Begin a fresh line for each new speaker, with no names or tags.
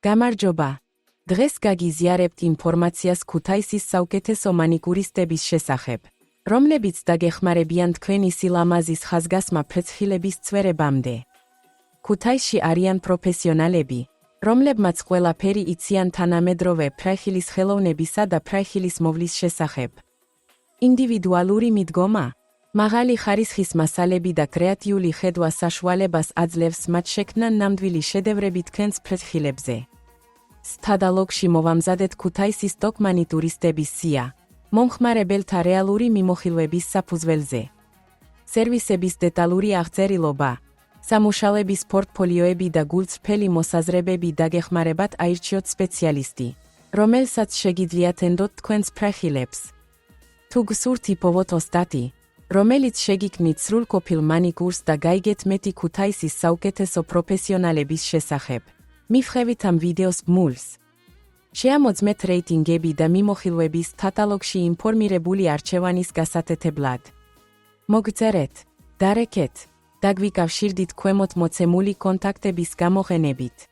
გამარჯობა. დღეს გაგიზიარებთ ინფორმაციას ქუთაისის საუკეთესო მანიკურისტების შესახებ, რომლებიც დაგეხმარებიან თქვენი სილამაზის ხაზგასმა ფრეცხილების წვერებამდე. ქუთაისში არიან პროფესიონალები, რომლებმაც ყველაფერი იციან თანამედროვე ფრაიხილის ხელოვნებისა და ფრაიხილის მოვლის შესახებ. ინდივიდუალური მიდგომა, მაღალი ხარისხის მასალები და კრეატიული ხედვა საშუალებას აძლევს მათ შექმნან ნამდვილი შედევრები თქვენს ფრეცხილებზე. სტადალოგში მოვამზადეთ ქუთაისის ტოქმანი ტურისტების სია, მომხმარებელთა რეალური მიმოხილვების საფუძველზე. სერვისების დეტალური აღწერილობა, სამუშაოების პორტფოლიოები და გულწრფელი მოსაზრებები დაგეხმარებათ აირჩიოთ სპეციალისტი, რომელსაც შეგიძლიათ ენდოთ თქვენს ფრაიხილებს. თუ გსურთ იპოვოთ ოსტატი, რომელიც შეგიქმნით სრულყოფილ მანიკურს და გაიგეთ მეტი ქუთაისის საუკეთესო პროფესიონალების შესახებ, მივხევით ამ ვიდეოს ბმულს. შეამოწმეთ რეიტინგები და მიმოხილვების კატალოგში ინფორმირებული არჩევანის გასათეთებლად. მოგწერეთ, დარეკეთ, დაგვიკავშირდით ქვემოთ მოცემული კონტაქტების გამოყენებით.